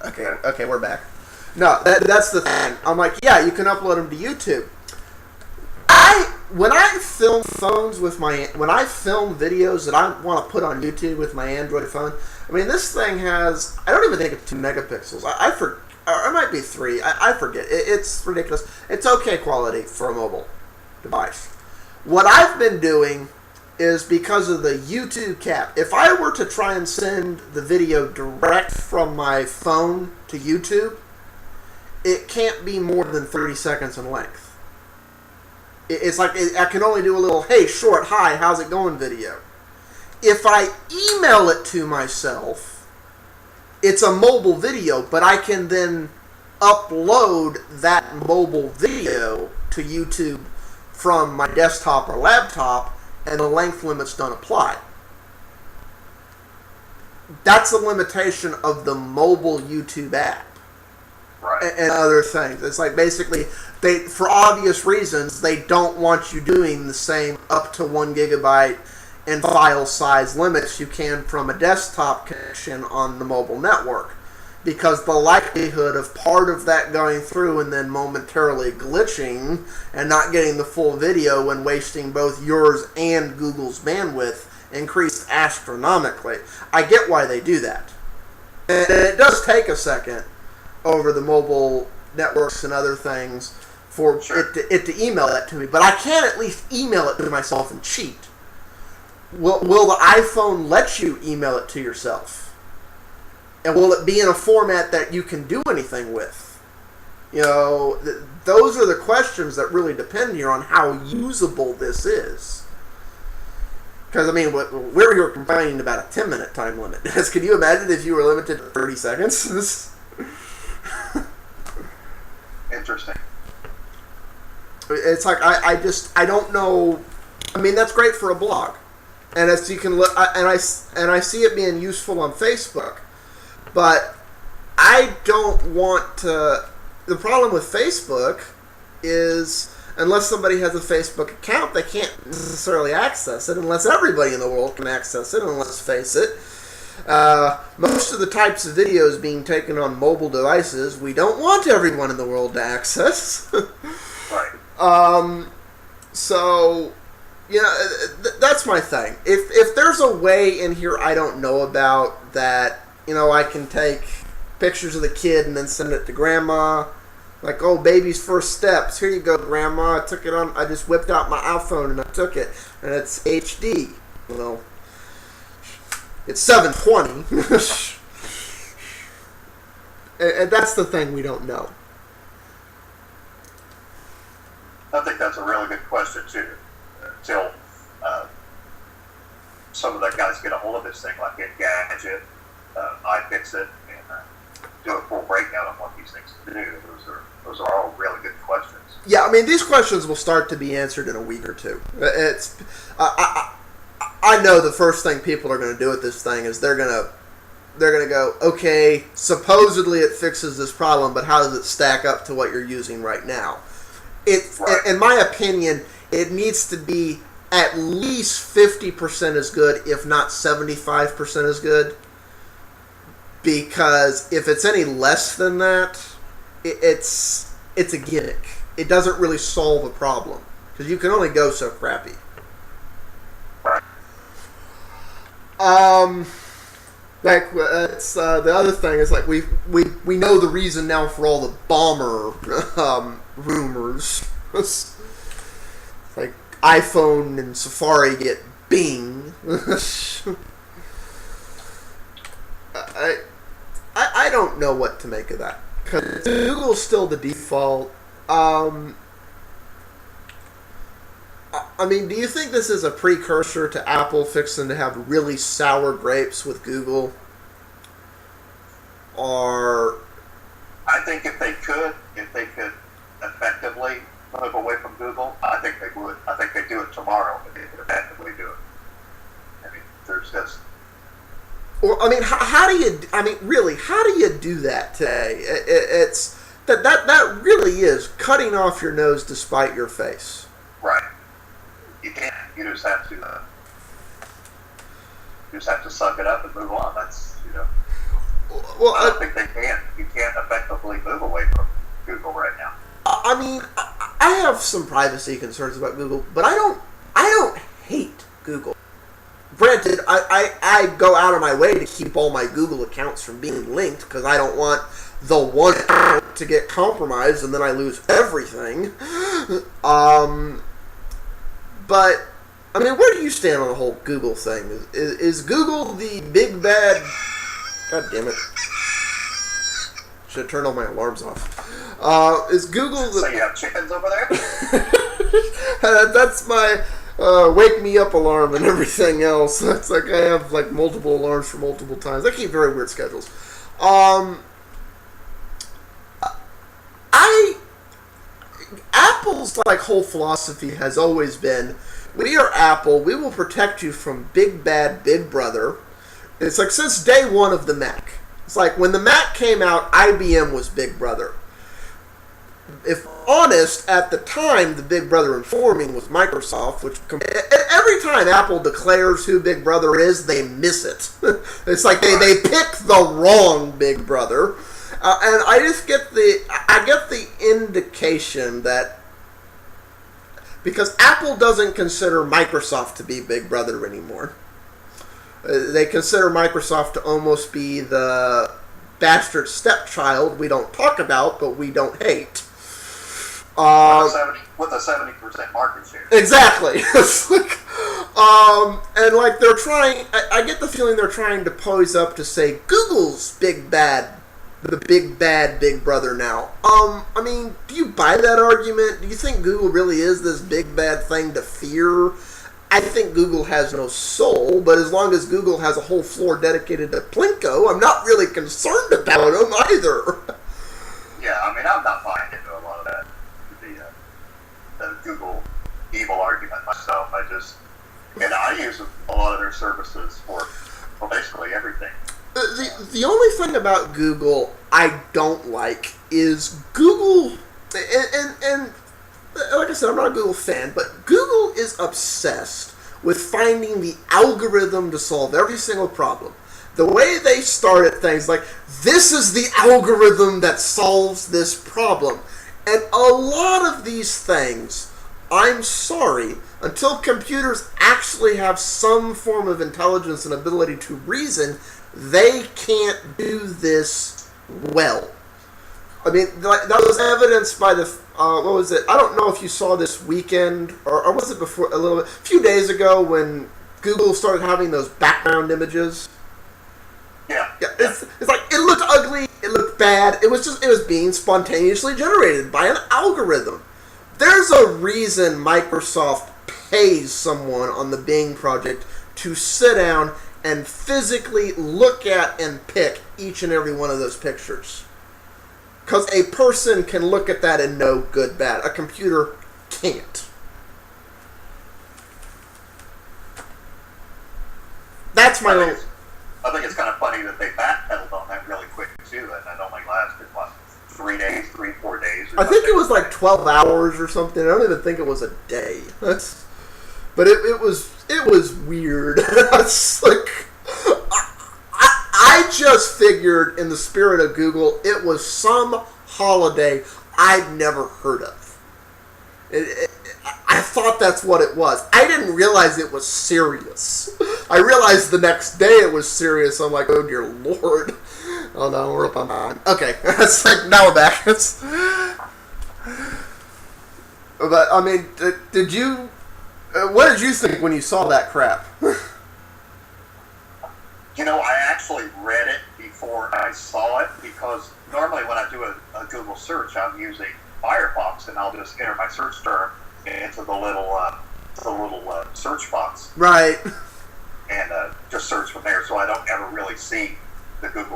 Okay, we're back. No, that's the thing. I'm like, yeah, you can upload them to YouTube. When I film videos that I want to put on YouTube with my Android phone, I mean, this thing has, I don't even think it's 2 megapixels. Or it might be 3. I forget. It's ridiculous. It's okay quality for a mobile device. What I've been doing is, because of the YouTube cap, if I were to try and send the video direct from my phone to YouTube, it can't be more than 30 seconds in length. It's like, I can only do a little, hey, short, hi, how's it going video. If I email it to myself, it's a mobile video, but I can then upload that mobile video to YouTube from my desktop or laptop, and the length limits don't apply. That's a limitation of the mobile YouTube app. Right. And other things. It's like, basically, for obvious reasons, they don't want you doing the same up to 1 gigabyte and file size limits you can from a desktop connection on the mobile network. Because the likelihood of part of that going through and then momentarily glitching and not getting the full video and wasting both yours and Google's bandwidth increased astronomically. I get why they do that. And it does take a second over the mobile networks and other things for it to email that to me. But I can at least email it to myself and cheat. Will the iPhone let you email it to yourself? And will it be in a format that you can do anything with? You know, those are the questions that really depend here on how usable this is. Because, I mean, we're here complaining about a 10-minute time limit. Can you imagine if you were limited to 30 seconds? Interesting. It's like, I don't know. I mean, that's great for a blog. And as you can look, and I see it being useful on Facebook. But I don't want to. The problem with Facebook is, unless somebody has a Facebook account, they can't necessarily access it unless everybody in the world can access it. And let's face it, most of the types of videos being taken on mobile devices, we don't want everyone in the world to access. Right. So, you know, that's my thing. If there's a way in here I don't know about that, you know, I can take pictures of the kid and then send it to grandma. Like, oh, baby's first steps. Here you go, grandma. I just whipped out my iPhone and I took it. And it's HD. Well, it's 720. And that's the thing we don't know. I think that's a really good question, too. Until some of the guys get a hold of this thing, like Engadget, iFixit, and do a full breakdown on what these things do. Those are all really good questions. Yeah, I mean, these questions will start to be answered in a week or two. I know the first thing people are going to do with this thing is they're going to go, okay, supposedly it fixes this problem, but how does it stack up to what you're using right now? Right. In my opinion, it needs to be at least 50% as good, if not 75% as good. Because if it's any less than that, it's a gimmick. It doesn't really solve a problem. Because you can only go so crappy. Right. Like, it's the other thing is, like, we know the reason now for all the bomber rumors. Like, iPhone and Safari get Bing. I don't know what to make of that. Because Google's still the default. I mean, do you think this is a precursor to Apple fixing to have really sour grapes with Google? Or... I think if they could effectively move away from Google, I think they would. I think they do it tomorrow if they could effectively do it. I mean, there's just... Or, I mean, how do you... I mean, really, how do you do that today? It's... That really is cutting off your nose to spite your face. Right. You can't. You just have to suck it up and move on. That's, you know. Well, I don't think they can. You can't effectively move away from Google right now. I mean, I have some privacy concerns about Google, but I don't hate Google. Granted, I go out of my way to keep all my Google accounts from being linked because I don't want the one account to get compromised and then I lose everything. But I mean, where do you stand on the whole Google thing? Is Google the big bad? God damn it! Should have turned all my alarms off. Is Google the? So you have chickens over there? That's my wake me up alarm and everything else. That's like I have like multiple alarms for multiple times. I keep very weird schedules. Apple's like whole philosophy has always been, we are Apple. We will protect you from big bad Big Brother. It's like since day one of the Mac. It's like when the Mac came out, IBM was Big Brother. If honest, at the time, the Big Brother informing was Microsoft, which every time Apple declares who Big Brother is, they miss it. It's like they pick the wrong Big Brother. And I just get the indication that because Apple doesn't consider Microsoft to be Big Brother anymore. They consider Microsoft to almost be the bastard stepchild we don't talk about, but we don't hate. With a 70% market share. Exactly. And like they're trying, I get the feeling they're trying to pose up to say Google's the big bad Big Brother now. I mean, do you buy that argument? Do you think Google really is this big bad thing to fear? I think Google has no soul, but as long as Google has a whole floor dedicated to Plinko, I'm not really concerned about them either. Yeah, I mean, I'm not buying into a lot of that, the Google evil argument myself. I use a lot of their services for basically everything. The only thing about Google I don't like is Google, and like I said, I'm not a Google fan, but Google is obsessed with finding the algorithm to solve every single problem. The way they start at things like, this is the algorithm that solves this problem. And a lot of these things, I'm sorry, until computers actually have some form of intelligence and ability to reason, they can't do this well. I mean, that was evidenced by the, what was it? I don't know if you saw this weekend, or was it before, a few days ago when Google started having those background images. Yeah. It's like, it looked ugly, it looked bad, it was being spontaneously generated by an algorithm. There's a reason Microsoft pays someone on the Bing project to sit down and physically look at and pick each and every one of those pictures. Because a person can look at that and know good, bad. A computer can't. That's my own. I think it's kind of funny that they backpedaled on that really quick, too, and it only lasted, 4 days? I think it was like 12 hours or something. I don't even think it was a day. But it was weird. It's like, I just figured in the spirit of Google, it was some holiday I'd never heard of. I thought that's what it was. I didn't realize it was serious. I realized the next day it was serious. I'm like, oh dear Lord. Oh no, we're up on time. Okay, it's like, now we're back. But, I mean, did you... what did you think when you saw that crap? You know, I actually read it before I saw it, because normally when I do a Google search, I'm using Firefox, and I'll just enter my search term into the little search box. Right. And just search from there, so I don't ever really see the Google